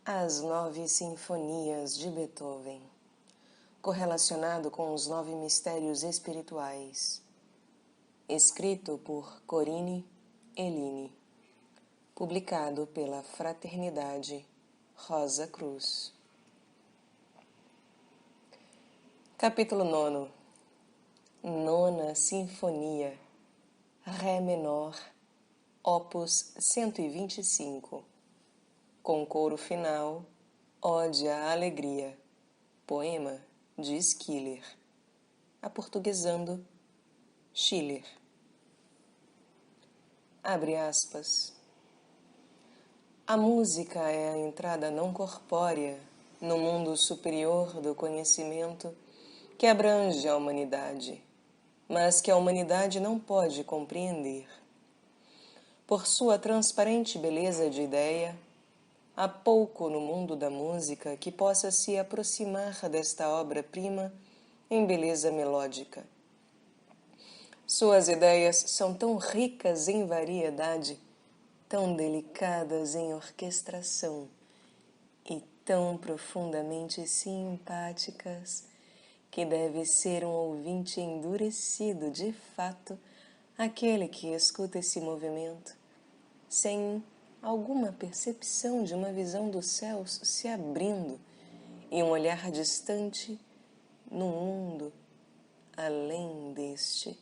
As 9 Sinfonias de Beethoven, correlacionado com os 9 mistérios espirituais, escrito por Corinne Elline, publicado pela Fraternidade Rosa Cruz. Capítulo 9. Nona Sinfonia, Ré menor, Opus 125, com coro final, Ode à Alegria, poema de Schiller, aportuguesando Schiller. Abre aspas. A música é a entrada não corpórea no mundo superior do conhecimento que abrange a humanidade, mas que a humanidade não pode compreender. Por sua transparente beleza de ideia, há pouco no mundo da música que possa se aproximar desta obra-prima em beleza melódica. Suas ideias são tão ricas em variedade, tão delicadas em orquestração e tão profundamente simpáticas que deve ser um ouvinte endurecido de fato aquele que escuta esse movimento, sem alguma percepção de uma visão dos céus se abrindo e um olhar distante no mundo além deste.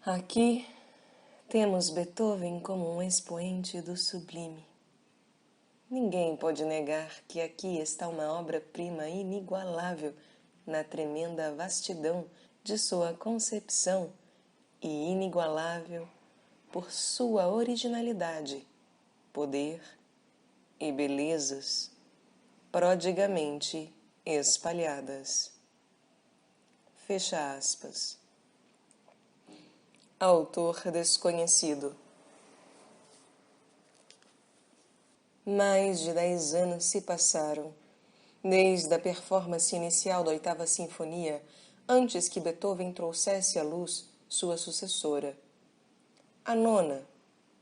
Aqui temos Beethoven como um expoente do sublime. Ninguém pode negar que aqui está uma obra-prima inigualável na tremenda vastidão de sua concepção e inigualável por sua originalidade, poder e belezas prodigamente espalhadas. Fecha aspas. Autor desconhecido. Mais de 10 anos se passaram, desde a performance inicial da 8ª Sinfonia, antes que Beethoven trouxesse à luz sua sucessora, a 9ª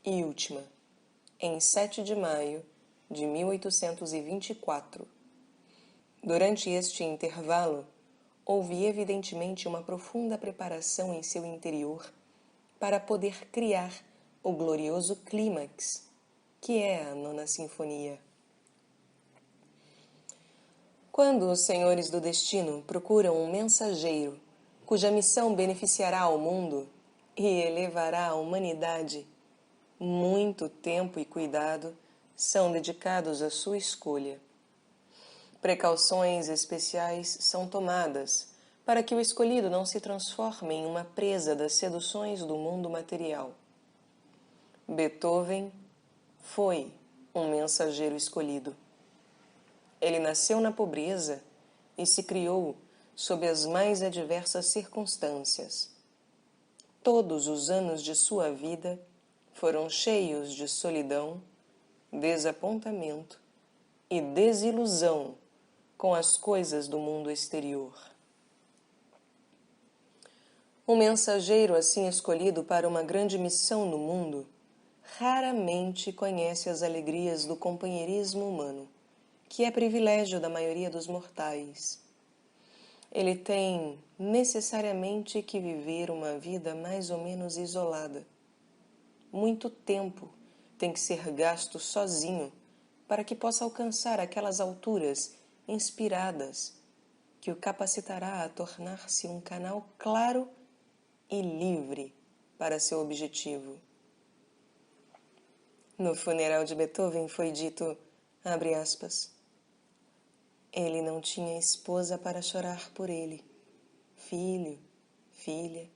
e última, em 7 de maio de 1824. Durante este intervalo, houve evidentemente uma profunda preparação em seu interior para poder criar o glorioso clímax, que é a 9ª Sinfonia. Quando os senhores do destino procuram um mensageiro cuja missão beneficiará ao mundo e elevará a humanidade, muito tempo e cuidado são dedicados à sua escolha. Precauções especiais são tomadas para que o escolhido não se transforme em uma presa das seduções do mundo material. Beethoven foi um mensageiro escolhido. Ele nasceu na pobreza e se criou sob as mais adversas circunstâncias. Todos os anos de sua vida foram cheios de solidão, desapontamento e desilusão com as coisas do mundo exterior. Um mensageiro assim escolhido para uma grande missão no mundo raramente conhece as alegrias do companheirismo humano, que é privilégio da maioria dos mortais. Ele tem necessariamente que viver uma vida mais ou menos isolada. Muito tempo tem que ser gasto sozinho para que possa alcançar aquelas alturas inspiradas que o capacitará a tornar-se um canal claro e livre para seu objetivo. No funeral de Beethoven foi dito, abre aspas, ele não tinha esposa para chorar por ele, filho, filha,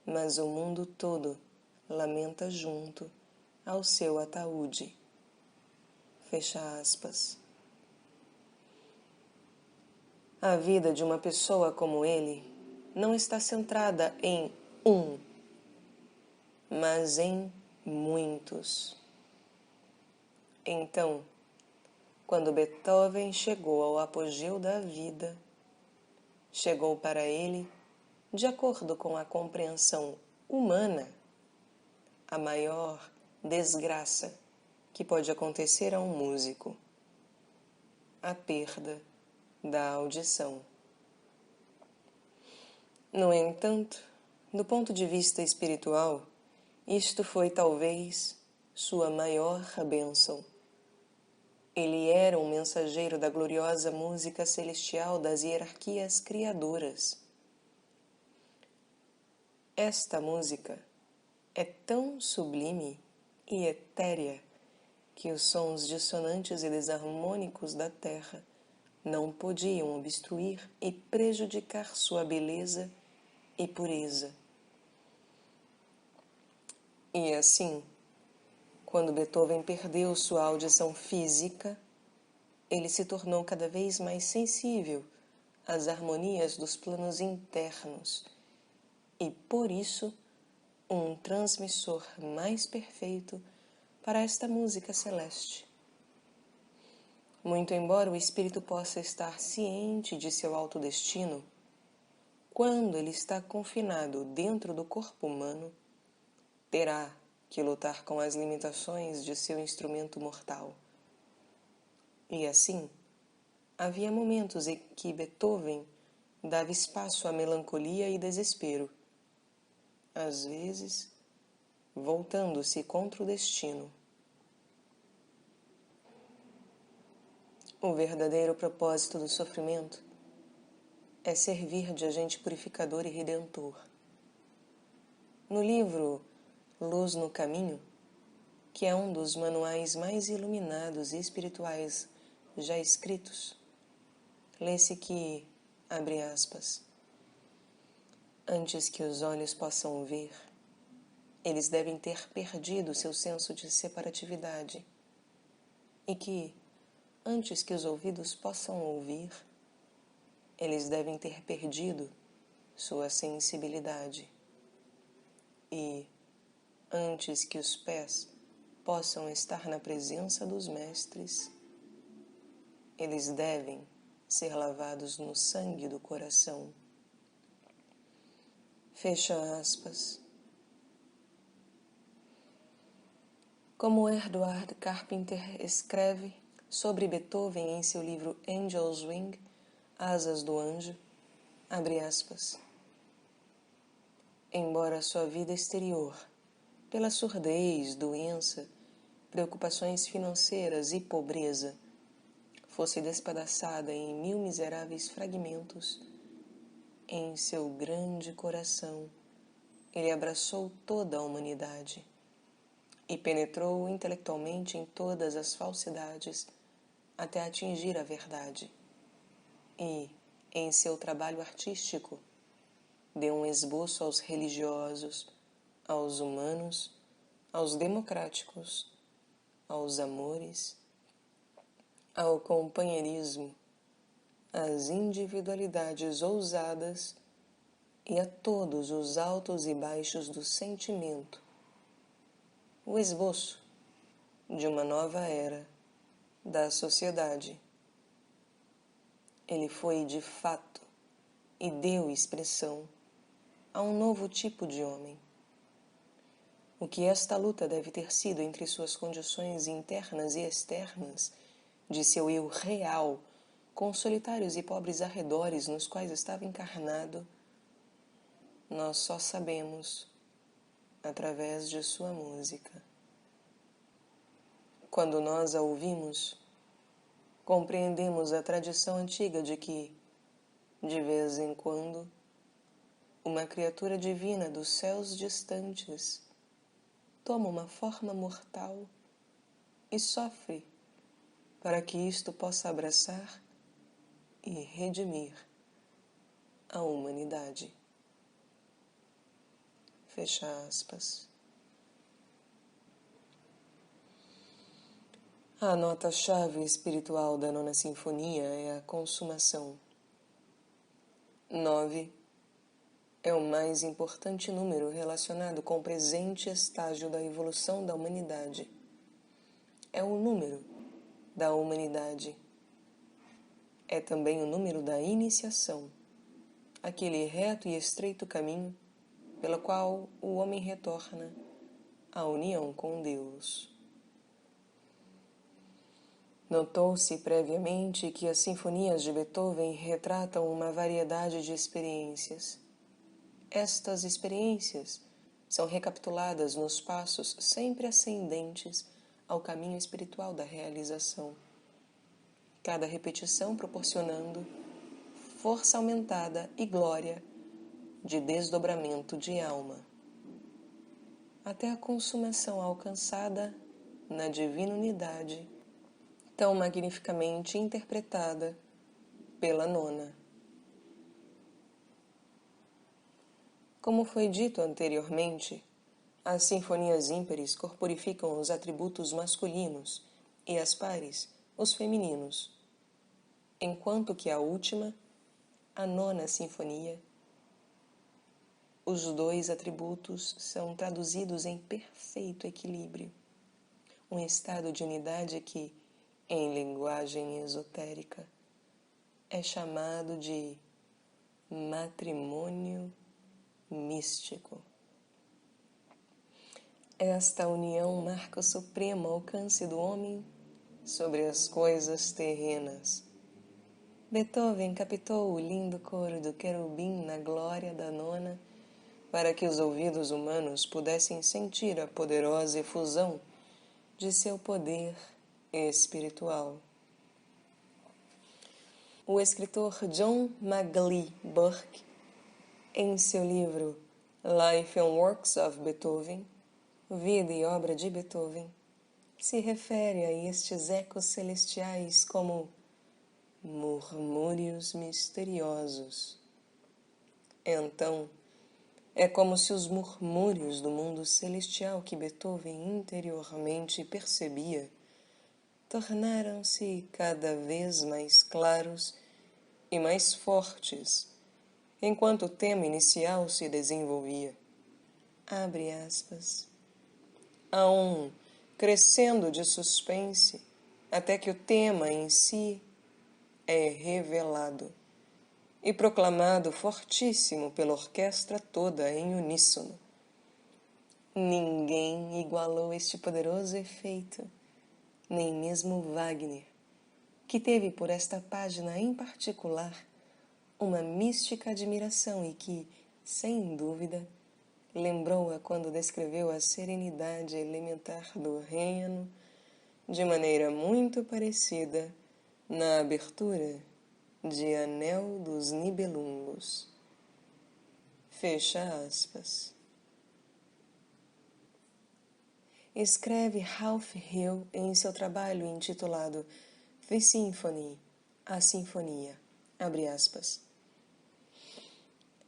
mas o mundo todo lamenta junto ao seu ataúde. Fecha aspas. A vida de uma pessoa como ele não está centrada em um, mas em muitos. Então, quando Beethoven chegou ao apogeu da vida, chegou para ele, de acordo com a compreensão humana, a maior desgraça que pode acontecer a um músico: a perda da audição. No entanto, do ponto de vista espiritual, isto foi talvez sua maior bênção. Ele era um mensageiro da gloriosa música celestial das hierarquias criadoras. Esta música é tão sublime e etérea que os sons dissonantes e desarmônicos da terra não podiam obstruir e prejudicar sua beleza e pureza. E assim, quando Beethoven perdeu sua audição física, ele se tornou cada vez mais sensível às harmonias dos planos internos e, por isso, um transmissor mais perfeito para esta música celeste. Muito embora o espírito possa estar ciente de seu alto destino, quando ele está confinado dentro do corpo humano, terá que lutar com as limitações de seu instrumento mortal. E assim, havia momentos em que Beethoven dava espaço à melancolia e desespero, às vezes voltando-se contra o destino. O verdadeiro propósito do sofrimento é servir de agente purificador e redentor. No livro Luz no Caminho, que é um dos manuais mais iluminados e espirituais já escritos, lê-se que, abre aspas, antes que os olhos possam ver, eles devem ter perdido seu senso de separatividade, e que, antes que os ouvidos possam ouvir, eles devem ter perdido sua sensibilidade, e, antes que os pés possam estar na presença dos mestres, eles devem ser lavados no sangue do coração. Fecha aspas. Como Edward Carpenter escreve sobre Beethoven em seu livro Angel's Wing, Asas do Anjo, abre aspas, embora sua vida exterior, pela surdez, doença, preocupações financeiras e pobreza, fosse despedaçada em 1000 miseráveis fragmentos, em seu grande coração ele abraçou toda a humanidade e penetrou intelectualmente em todas as falsidades até atingir a verdade. E, em seu trabalho artístico, deu um esboço aos religiosos, aos humanos, aos democráticos, aos amores, ao companheirismo, às individualidades ousadas e a todos os altos e baixos do sentimento, o esboço de uma nova era da sociedade. Ele foi de fato e deu expressão a um novo tipo de homem. O que esta luta deve ter sido entre suas condições internas e externas, de seu eu real, com os solitários e pobres arredores nos quais estava encarnado, nós só sabemos através de sua música. Quando nós a ouvimos, compreendemos a tradição antiga de que, de vez em quando, uma criatura divina dos céus distantes toma uma forma mortal e sofre para que isto possa abraçar e redimir a humanidade. Fecha aspas. A nota-chave espiritual da Nona Sinfonia é a consumação. 9 é o mais importante número relacionado com o presente estágio da evolução da humanidade. É o número da humanidade. É também o número da iniciação, aquele reto e estreito caminho pelo qual o homem retorna à união com Deus. Notou-se previamente que as sinfonias de Beethoven retratam uma variedade de experiências. Estas experiências são recapituladas nos passos sempre ascendentes ao caminho espiritual da realização, cada repetição proporcionando força aumentada e glória de desdobramento de alma, até a consumação alcançada na divina unidade, tão magnificamente interpretada pela nona. Como foi dito anteriormente, as sinfonias ímpares corporificam os atributos masculinos e as pares, os femininos, enquanto que a última, a nona sinfonia, os dois atributos são traduzidos em perfeito equilíbrio, um estado de unidade que, em linguagem esotérica, é chamado de matrimônio místico. Esta união marca o supremo alcance do homem sobre as coisas terrenas. Beethoven captou o lindo coro do querubim na glória da nona para que os ouvidos humanos pudessem sentir a poderosa efusão de seu poder espiritual. O escritor John Magalhae Burke, em seu livro Life and Works of Beethoven, Vida e Obra de Beethoven, se refere a estes ecos celestiais como murmúrios misteriosos. Então, é como se os murmúrios do mundo celestial que Beethoven interiormente percebia tornaram-se cada vez mais claros e mais fortes enquanto o tema inicial se desenvolvia. Abre aspas. Há um crescendo de suspense até que o tema em si é revelado e proclamado fortíssimo pela orquestra toda em uníssono. Ninguém igualou este poderoso efeito, nem mesmo Wagner, que teve por esta página em particular uma mística admiração e que, sem dúvida, lembrou-a quando descreveu a serenidade elementar do reino de maneira muito parecida na abertura de Anel dos Nibelungos. Fecha aspas. Escreve Ralph Hill em seu trabalho intitulado The Symphony, a Sinfonia, abre aspas.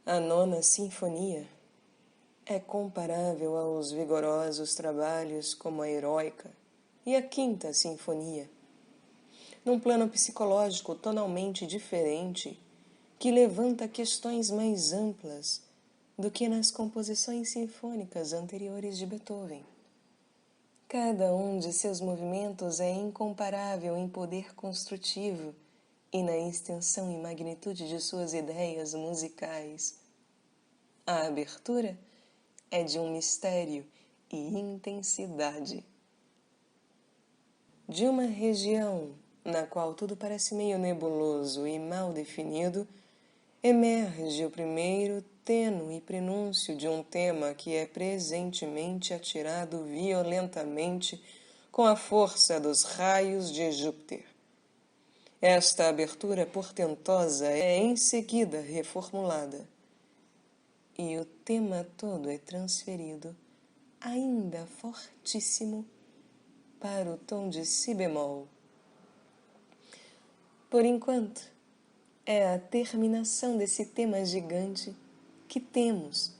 A nona sinfonia é comparável aos vigorosos trabalhos como a Heróica e a quinta sinfonia, num plano psicológico tonalmente diferente que levanta questões mais amplas do que nas composições sinfônicas anteriores de Beethoven. Cada um de seus movimentos é incomparável em poder construtivo e na extensão e magnitude de suas ideias musicais. A abertura é de um mistério e intensidade. De uma região na qual tudo parece meio nebuloso e mal definido, emerge o primeiro tênue prenúncio de um tema que é presentemente atirado violentamente com a força dos raios de Júpiter. Esta abertura portentosa é em seguida reformulada, e o tema todo é transferido, ainda fortíssimo, para o tom de si bemol. Por enquanto, é a terminação desse tema gigante que temos,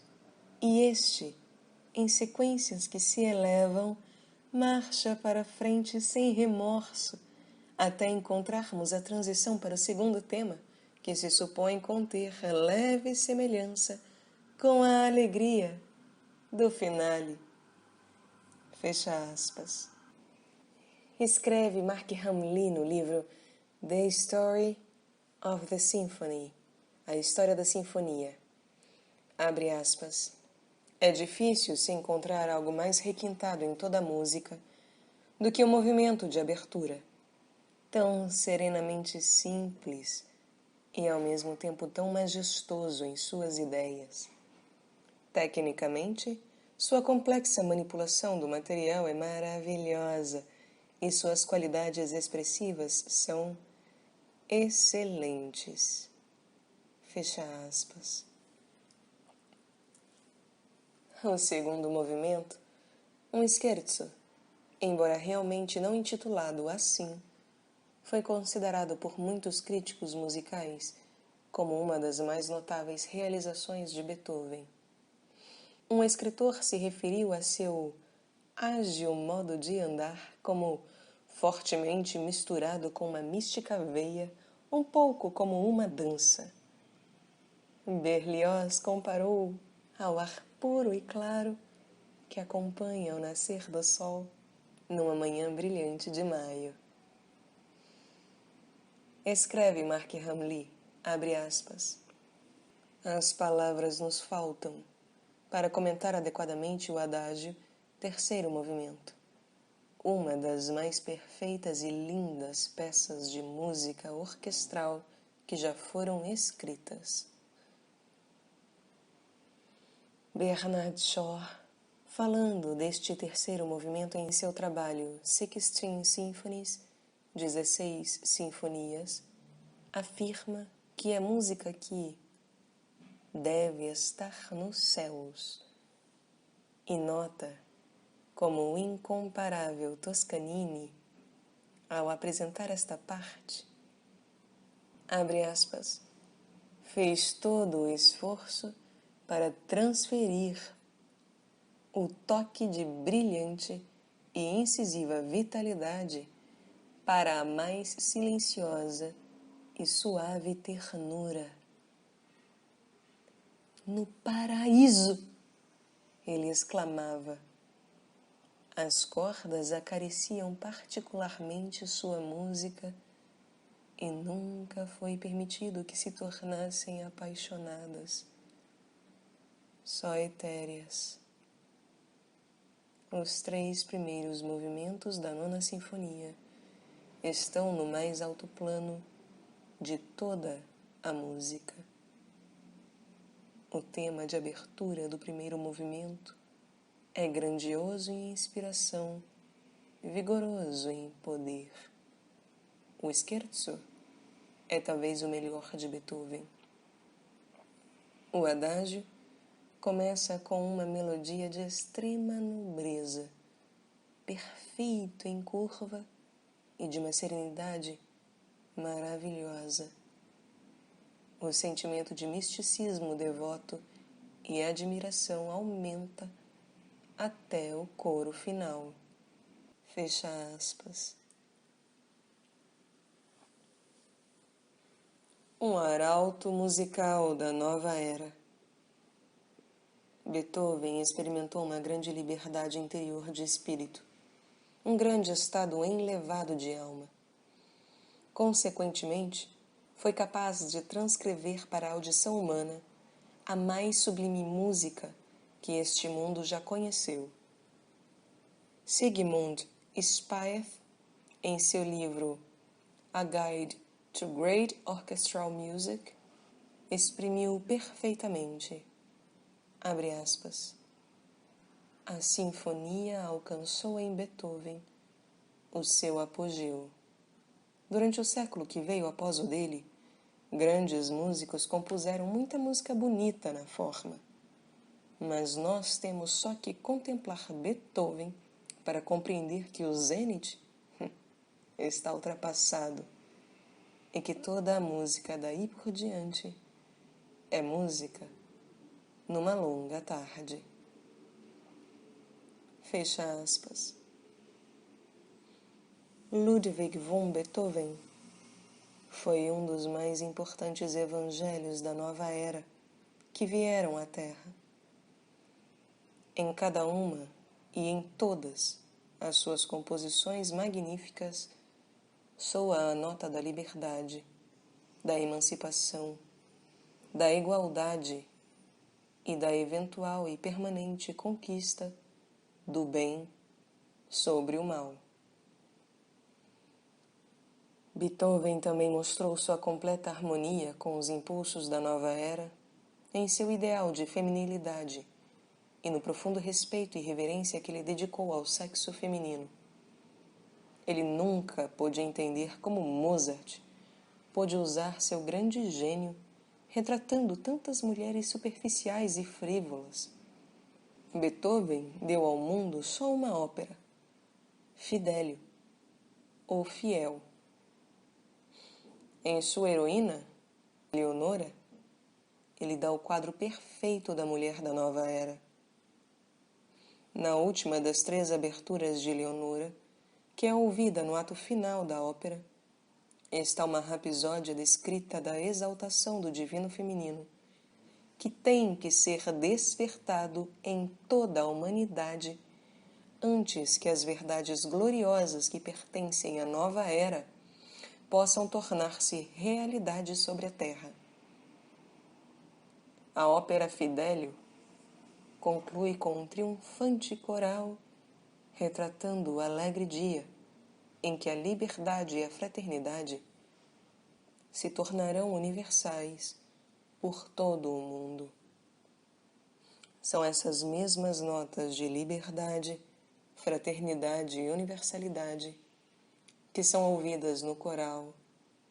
e este, em sequências que se elevam, marcha para frente sem remorso, até encontrarmos a transição para o segundo tema, que se supõe conter leve semelhança com a alegria do finale. Fecha aspas. Escreve Mark Hamlin no livro The Story of the Symphony, a história da sinfonia. Abre aspas. É difícil se encontrar algo mais requintado em toda a música do que o movimento de abertura. tão serenamente simples e ao mesmo tempo tão majestoso em suas ideias. Tecnicamente, sua complexa manipulação do material é maravilhosa e suas qualidades expressivas são excelentes. Fecha aspas. O segundo movimento, um scherzo, embora realmente não intitulado assim, foi considerado por muitos críticos musicais como uma das mais notáveis realizações de Beethoven. Um escritor se referiu a seu ágil modo de andar como fortemente misturado com uma mística veia, um pouco como uma dança. Berlioz comparou ao ar puro e claro que acompanha o nascer do sol numa manhã brilhante de maio. Escreve Mark Hamley, abre aspas, as palavras nos faltam para comentar adequadamente o adágio, terceiro movimento, uma das mais perfeitas e lindas peças de música orquestral que já foram escritas. Bernard Shaw, falando deste terceiro movimento em seu trabalho 16 Symphonies, 16 Sinfonias, afirma que é música que deve estar nos céus e nota como o incomparável Toscanini, ao apresentar esta parte, abre aspas, fez todo o esforço para transferir o toque de brilhante e incisiva vitalidade para a mais silenciosa e suave ternura. No paraíso, ele exclamava. As cordas acariciam particularmente sua música e nunca foi permitido que se tornassem apaixonadas, só etéreas. Os 3 primeiros movimentos da Nona Sinfonia estão no mais alto plano de toda a música. O tema de abertura do primeiro movimento é grandioso em inspiração, vigoroso em poder. O scherzo é talvez o melhor de Beethoven. O adágio começa com uma melodia de extrema nobreza, perfeito em curva e de uma serenidade maravilhosa. O sentimento de misticismo devoto e admiração aumenta até o coro final. Fecha aspas. Um arauto musical da nova era. Beethoven experimentou uma grande liberdade interior de espírito, um grande estado enlevado de alma. Consequentemente, foi capaz de transcrever para a audição humana a mais sublime música que este mundo já conheceu. Sigmund Spieth, em seu livro A Guide to Great Orchestral Music, exprimiu perfeitamente, abre aspas, a sinfonia alcançou em Beethoven o seu apogeu. Durante o século que veio após o dele, grandes músicos compuseram muita música bonita na forma, mas nós temos só que contemplar Beethoven para compreender que o zênite está ultrapassado e que toda a música daí por diante é música numa longa tarde. Fecha aspas. Ludwig von Beethoven foi um dos mais importantes evangelhos da nova era que vieram à Terra. Em cada uma e em todas as suas composições magníficas soa a nota da liberdade, da emancipação, da igualdade e da eventual e permanente conquista do bem sobre o mal. Beethoven também mostrou sua completa harmonia com os impulsos da nova era em seu ideal de feminilidade e no profundo respeito e reverência que ele dedicou ao sexo feminino. Ele nunca pôde entender como Mozart pôde usar seu grande gênio retratando tantas mulheres superficiais e frívolas. Beethoven deu ao mundo só uma ópera, Fidelio, ou Fiel. Em sua heroína, Leonora, ele dá o quadro perfeito da mulher da nova era. Na última das 3 aberturas de Leonora, que é ouvida no ato final da ópera, está uma rapsódia descrita da exaltação do divino feminino, que tem que ser despertado em toda a humanidade antes que as verdades gloriosas que pertencem à nova era possam tornar-se realidade sobre a terra. A ópera Fidelio conclui com um triunfante coral retratando o alegre dia em que a liberdade e a fraternidade se tornarão universais por todo o mundo. São essas mesmas notas de liberdade, fraternidade e universalidade que são ouvidas no coral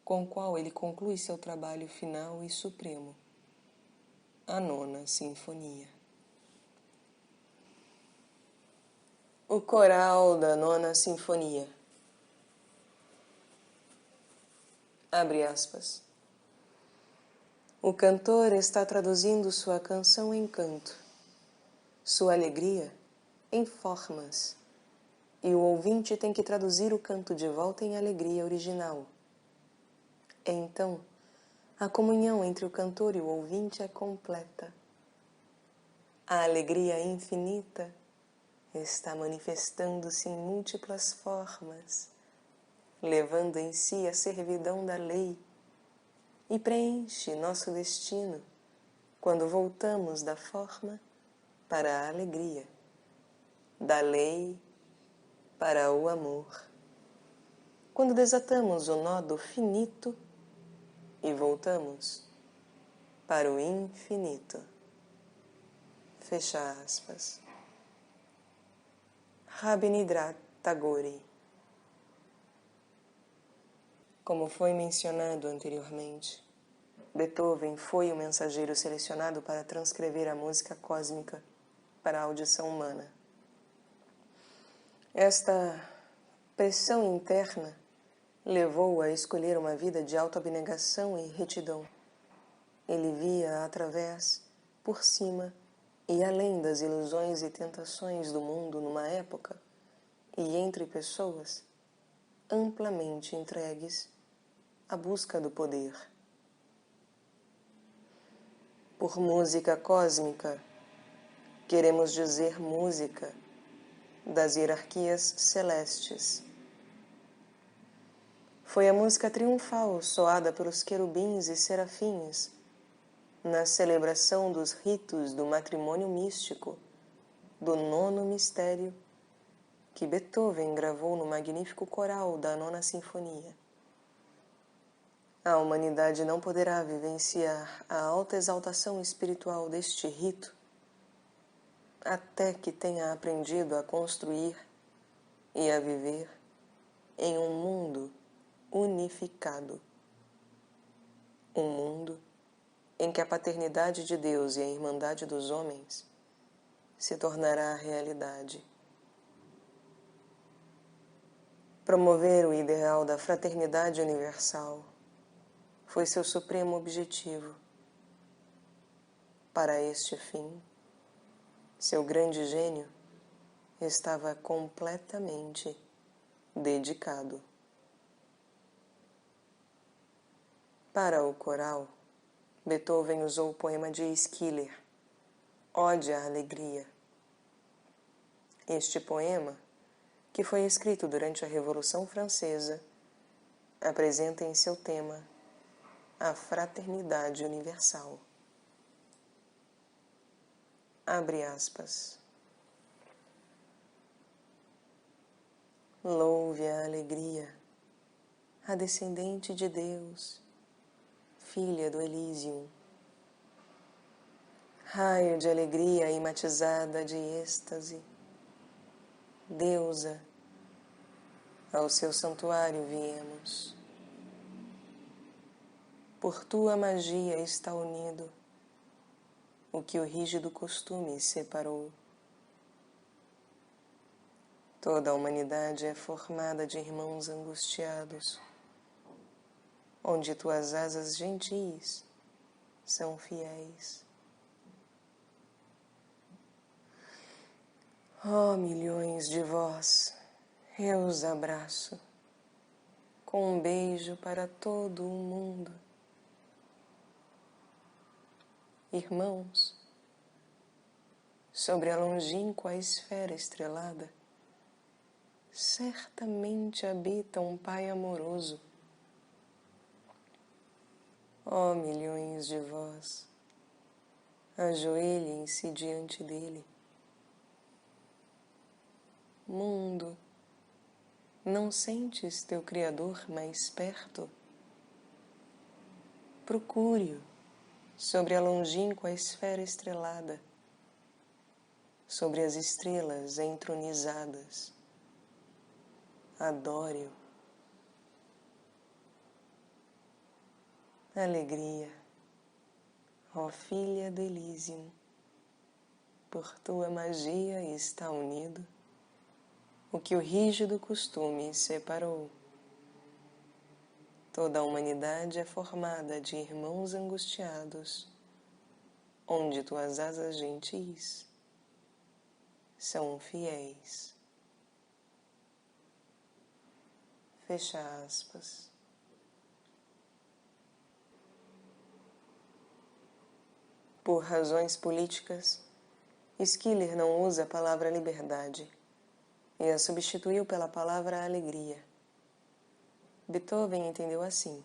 com o qual ele conclui seu trabalho final e supremo, a 9ª Sinfonia. O coral da 9ª Sinfonia. Abre aspas. O cantor está traduzindo sua canção em canto, sua alegria em formas, e o ouvinte tem que traduzir o canto de volta em alegria original. Então, a comunhão entre o cantor e o ouvinte é completa. A alegria infinita está manifestando-se em múltiplas formas, levando em si a servidão da lei e preenche nosso destino quando voltamos da forma para a alegria, da lei para o amor, quando desatamos o nó do finito e voltamos para o infinito. Fecha aspas. Rabindranath Tagore. Como foi mencionado anteriormente, Beethoven foi o mensageiro selecionado para transcrever a música cósmica para a audição humana. Esta pressão interna levou-o a escolher uma vida de autoabnegação e retidão. Ele via através, por cima e além das ilusões e tentações do mundo numa época e entre pessoas amplamente entregues à busca do poder. Por música cósmica, queremos dizer música das hierarquias celestes. Foi a música triunfal soada pelos querubins e serafins na celebração dos ritos do matrimônio místico do 9º mistério que Beethoven gravou no magnífico coral da 9ª Sinfonia. A humanidade não poderá vivenciar a alta exaltação espiritual deste rito até que tenha aprendido a construir e a viver em um mundo unificado. Um mundo em que a paternidade de Deus e a irmandade dos homens se tornará realidade. Promover o ideal da fraternidade universal foi seu supremo objetivo. Para este fim, seu grande gênio estava completamente dedicado. Para o coral, Beethoven usou o poema de Schiller, Ode à Alegria. Este poema, que foi escrito durante a Revolução Francesa, apresenta em seu tema a fraternidade universal. Abre aspas. Louve a alegria, a descendente de Deus, filha do Elísio, raio de alegria e matizada de êxtase, deusa, ao seu santuário viemos. Por tua magia está unido o que o rígido costume separou. Toda a humanidade é formada de irmãos angustiados, onde tuas asas gentis são fiéis. Oh, milhões de vós, eu os abraço, com um beijo para todo o mundo. Irmãos, sobre a longínqua esfera estrelada, certamente habita um Pai amoroso. Ó milhões de vós, ajoelhem-se diante dele. Mundo, não sentes teu Criador mais perto? Procure-o sobre a longínqua esfera estrelada, sobre as estrelas entronizadas. Adore-o. Alegria, ó filha do Elísio, por tua magia está unido o que o rígido costume separou. Toda a humanidade é formada de irmãos angustiados, onde tuas asas gentis são fiéis. Fecha aspas. Por razões políticas, Schiller não usa a palavra liberdade e a substituiu pela palavra alegria. Beethoven entendeu assim.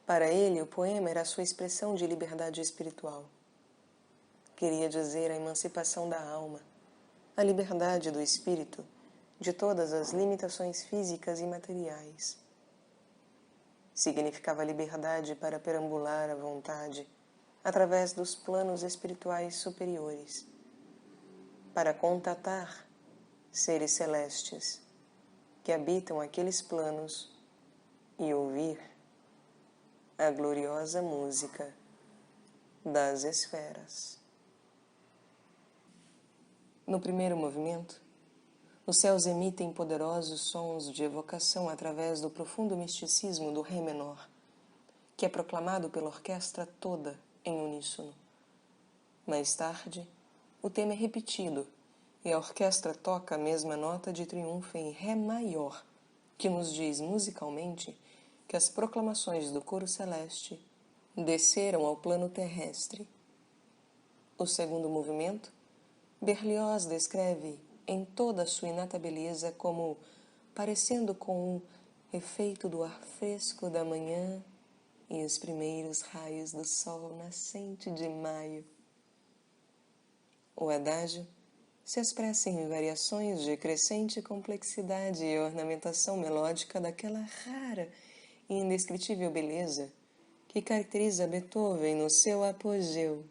Para ele, o poema era a sua expressão de liberdade espiritual. Queria dizer a emancipação da alma, a liberdade do espírito de todas as limitações físicas e materiais. Significava liberdade para perambular à vontade através dos planos espirituais superiores, para contatar seres celestes que habitam aqueles planos e ouvir a gloriosa música das esferas. No primeiro movimento, os céus emitem poderosos sons de evocação através do profundo misticismo do Ré menor, que é proclamado pela orquestra toda em uníssono. Mais tarde, o tema é repetido e a orquestra toca a mesma nota de triunfo em Ré maior, que nos diz musicalmente que as proclamações do coro celeste desceram ao plano terrestre. O segundo movimento, Berlioz descreve em toda a sua inata beleza como parecendo com o efeito do ar fresco da manhã e os primeiros raios do sol nascente de maio. O adágio se expressa em variações de crescente complexidade e ornamentação melódica daquela rara e indescritível beleza que caracteriza Beethoven no seu apogeu.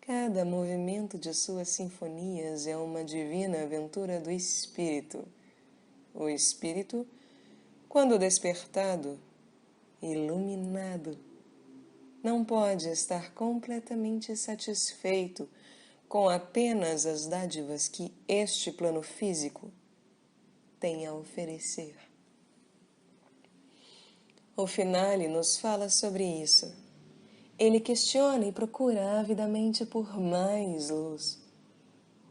Cada movimento de suas sinfonias é uma divina aventura do espírito. O espírito, quando despertado, iluminado, não pode estar completamente satisfeito com apenas as dádivas que este plano físico tem a oferecer. O finale nos fala sobre isso. Ele questiona e procura avidamente por mais luz.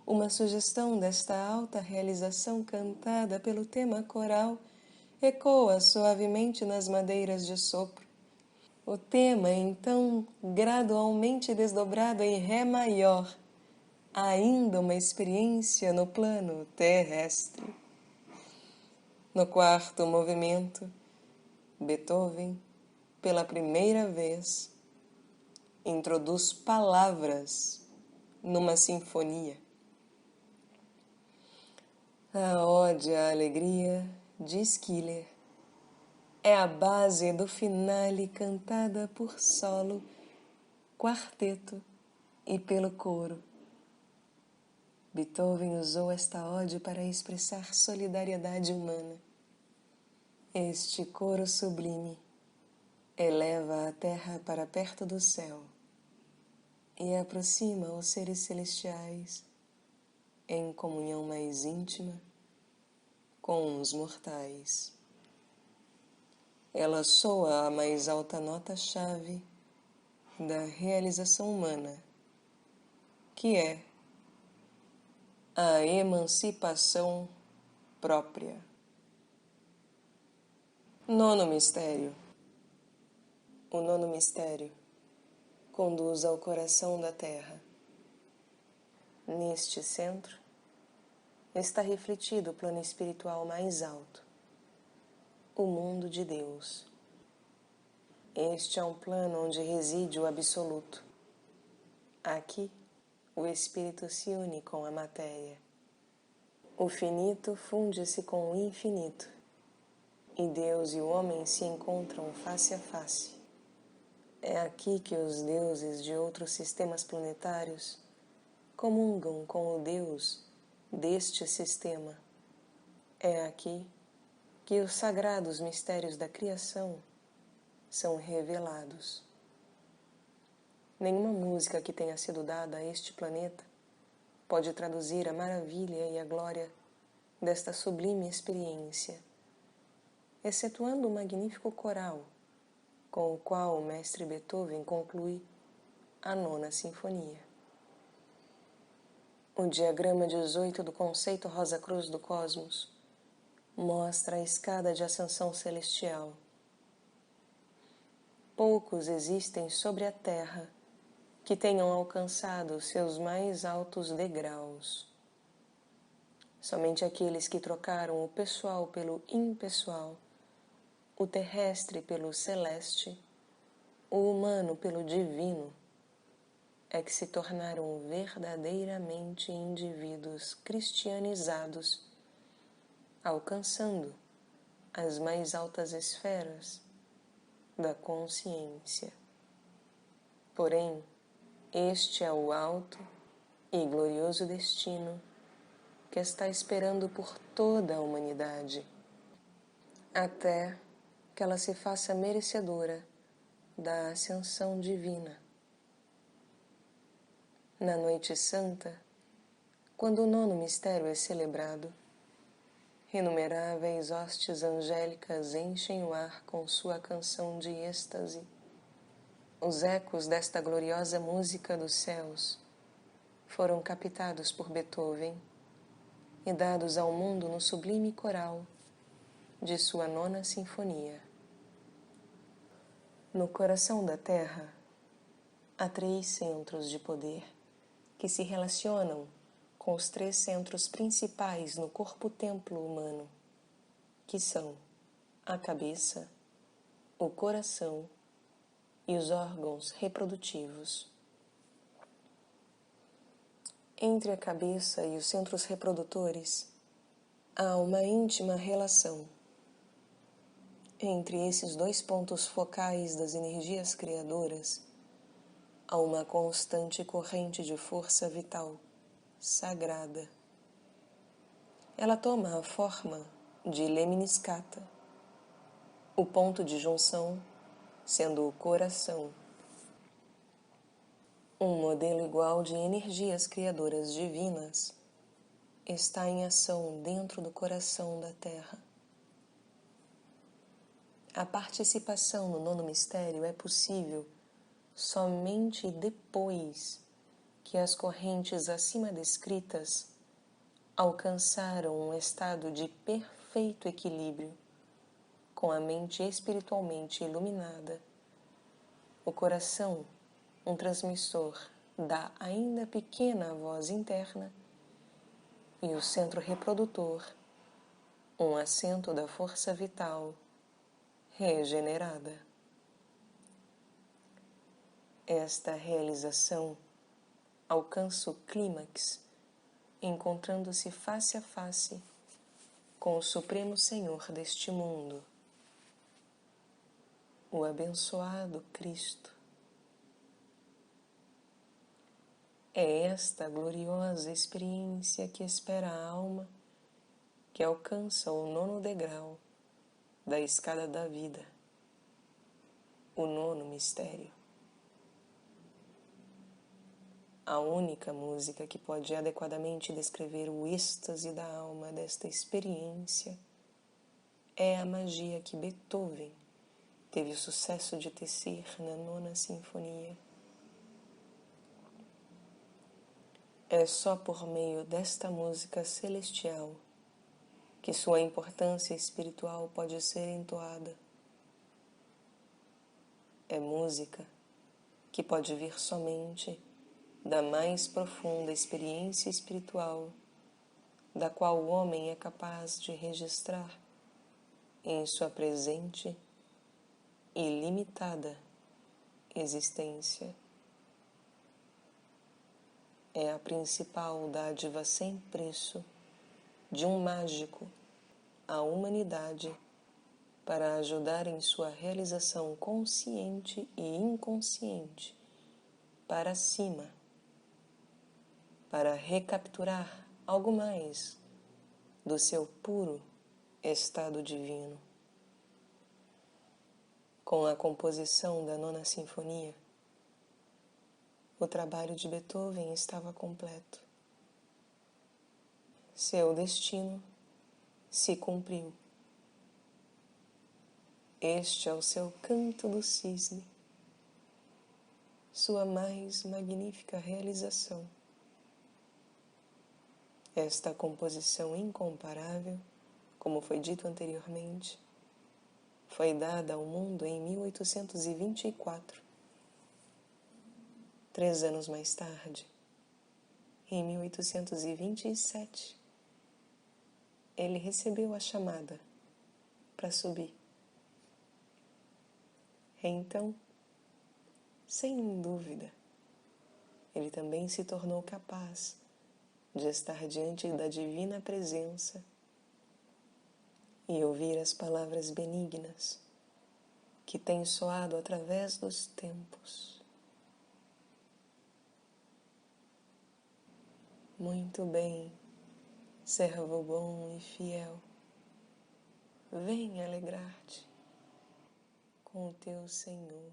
Uma sugestão desta alta realização cantada pelo tema coral ecoa suavemente nas madeiras de sopro. O tema é então gradualmente desdobrado em Ré maior, ainda uma experiência no plano terrestre. No quarto movimento, Beethoven, pela primeira vez, introduz palavras numa sinfonia. A ode à alegria de Schiller é a base do finale cantada por solo, quarteto e pelo coro. Beethoven usou esta ode para expressar solidariedade humana. Este coro sublime eleva a terra para perto do céu e aproxima os seres celestiais em comunhão mais íntima com os mortais. Ela soa a mais alta nota-chave da realização humana, que é a emancipação própria. Nono mistério. O nono mistério conduz ao coração da Terra. Neste centro está refletido o plano espiritual mais alto, o mundo de Deus. Este é um plano onde reside o absoluto. Aqui, o espírito se une com a matéria. O finito funde-se com o infinito, e Deus e o homem se encontram face a face. É aqui que os deuses de outros sistemas planetários comungam com o Deus deste sistema. É aqui que os sagrados mistérios da criação são revelados. Nenhuma música que tenha sido dada a este planeta pode traduzir a maravilha e a glória desta sublime experiência, excetuando o magnífico coral com o qual o mestre Beethoven conclui a nona sinfonia. O diagrama 18 do conceito Rosa Cruz do Cosmos mostra a escada de ascensão celestial. Poucos existem sobre a Terra que tenham alcançado seus mais altos degraus. Somente aqueles que trocaram o pessoal pelo impessoal, o terrestre pelo celeste, o humano pelo divino, é que se tornaram verdadeiramente indivíduos cristianizados, alcançando as mais altas esferas da consciência. Porém, este é o alto e glorioso destino que está esperando por toda a humanidade, até que ela se faça merecedora da ascensão divina. Na noite santa, quando o nono mistério é celebrado, inumeráveis hostes angélicas enchem o ar com sua canção de êxtase. Os ecos desta gloriosa música dos céus foram captados por Beethoven e dados ao mundo no sublime coral de sua nona sinfonia. No coração da Terra, há 3 centros de poder que se relacionam com os 3 centros principais no corpo-templo humano, que são a cabeça, o coração e os órgãos reprodutivos. Entre a cabeça e os centros reprodutores, há uma íntima relação. Entre esses 2 pontos focais das energias criadoras, há uma constante corrente de força vital, sagrada. Ela toma a forma de Lemniscata, o ponto de junção sendo o coração. Um modelo igual de energias criadoras divinas está em ação dentro do coração da Terra. A participação no nono mistério é possível somente depois que as correntes acima descritas alcançaram um estado de perfeito equilíbrio, com a mente espiritualmente iluminada, o coração, um transmissor da ainda pequena voz interna, e o centro reprodutor, um assento da força vital regenerada. Esta realização alcança o clímax, encontrando-se face a face com o Supremo Senhor deste mundo. o abençoado Cristo. É esta gloriosa experiência que espera a alma que alcança o 9º degrau da escada da vida, o 9º mistério. A única música que pode adequadamente descrever o êxtase da alma desta experiência é a magia que Beethoven teve o sucesso de tecer na 9ª Sinfonia. É só por meio desta música celestial que sua importância espiritual pode ser entoada. É música que pode vir somente da mais profunda experiência espiritual, da qual o homem é capaz de registrar em sua presente e limitada existência. É a principal dádiva sem preço de um mágico à humanidade para ajudar em sua realização consciente e inconsciente para cima, para recapturar algo mais do seu puro estado divino. Com a composição da 9ª Sinfonia, o trabalho de Beethoven estava completo. Seu destino se cumpriu. Este é o seu canto do cisne, sua mais magnífica realização. Esta composição incomparável, como foi dito anteriormente, foi dada ao mundo em 1824. 3 anos mais tarde, em 1827, ele recebeu a chamada para subir. Então, sem dúvida, ele também se tornou capaz de estar diante da divina presença e ouvir as palavras benignas que têm soado através dos tempos. Muito bem, servo bom e fiel, vem alegrar-te com o teu Senhor.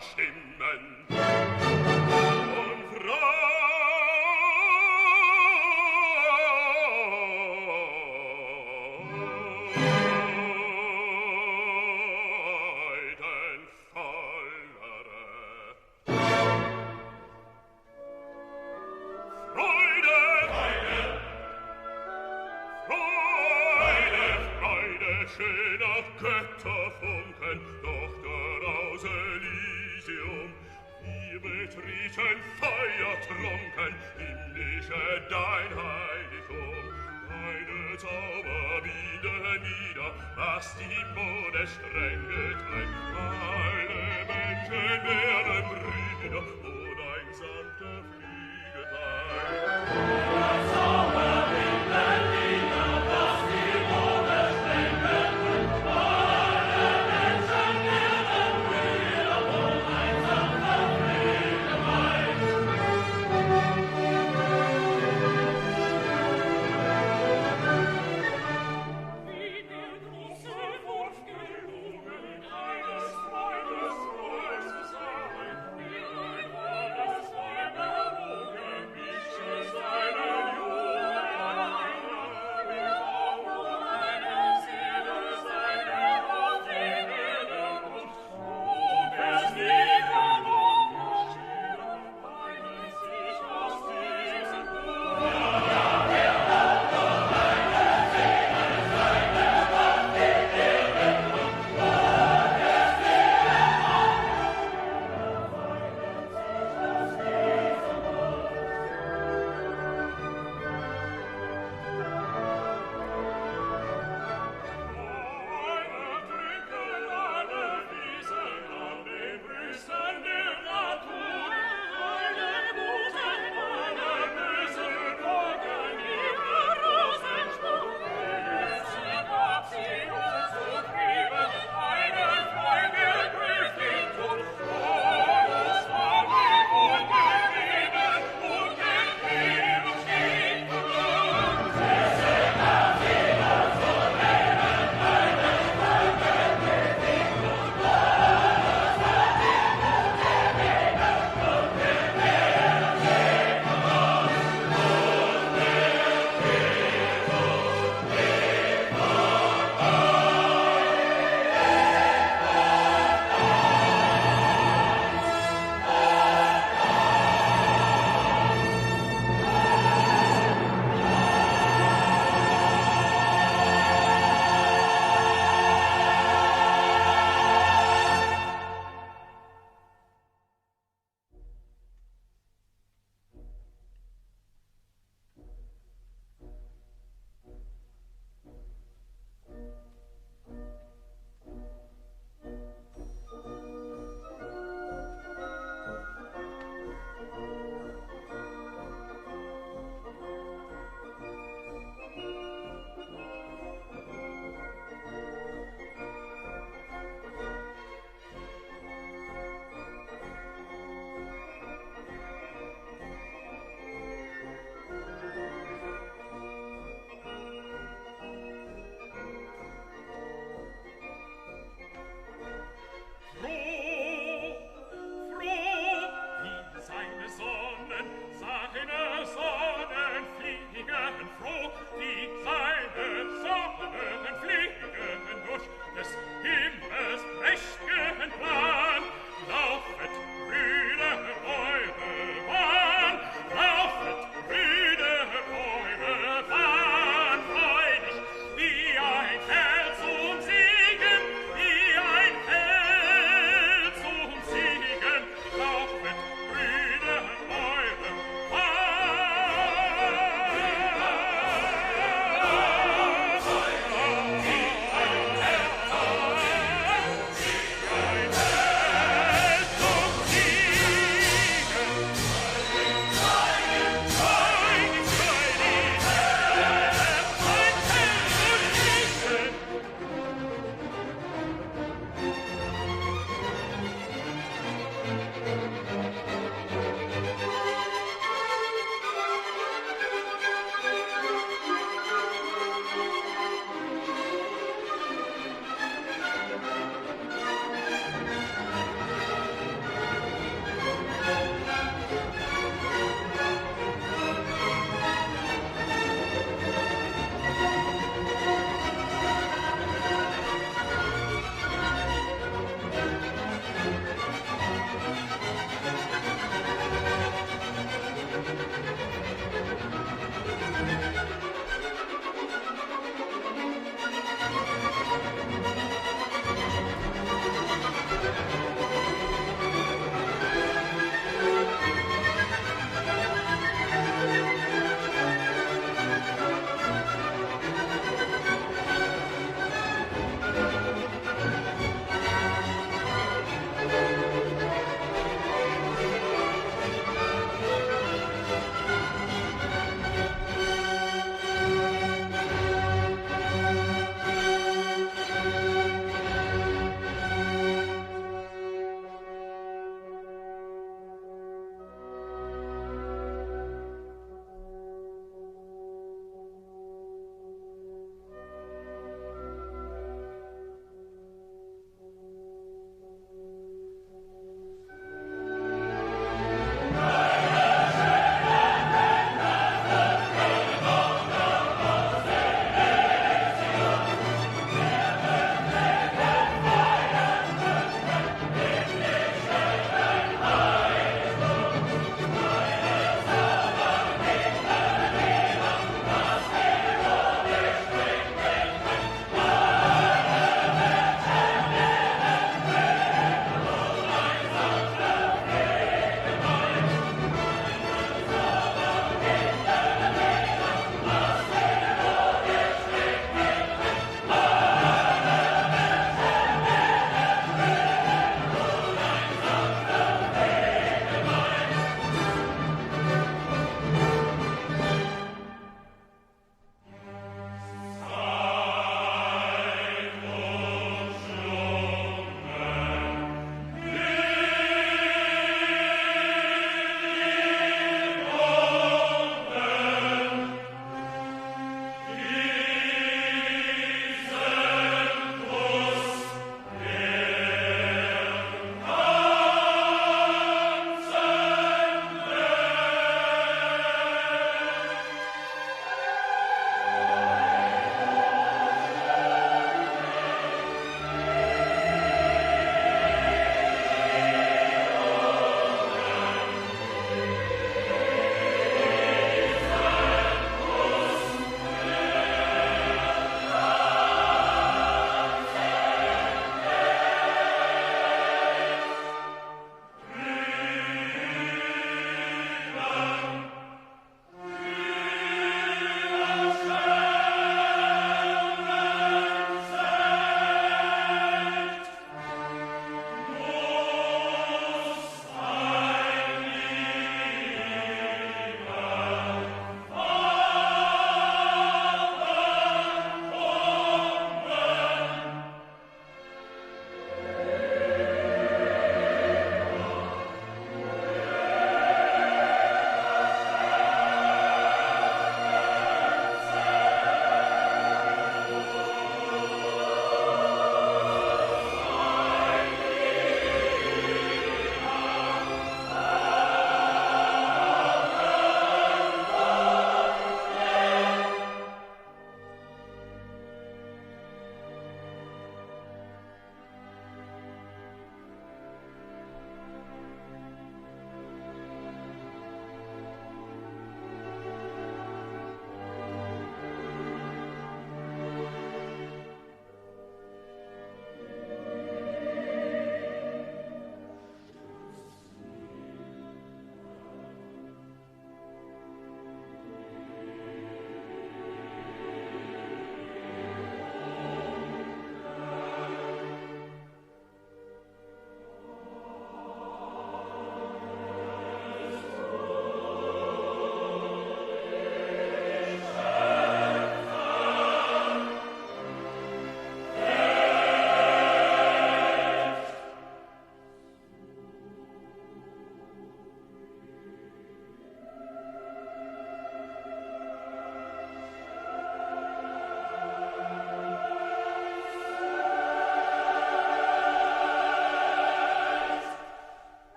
Stimmen. Und schöner Götterfunken, Tochter aus Elysium. Wir betreten feuertrunken, himmlische dein Heiligtum. Deine Zauber binden nieder, was die Mode strenge treibt.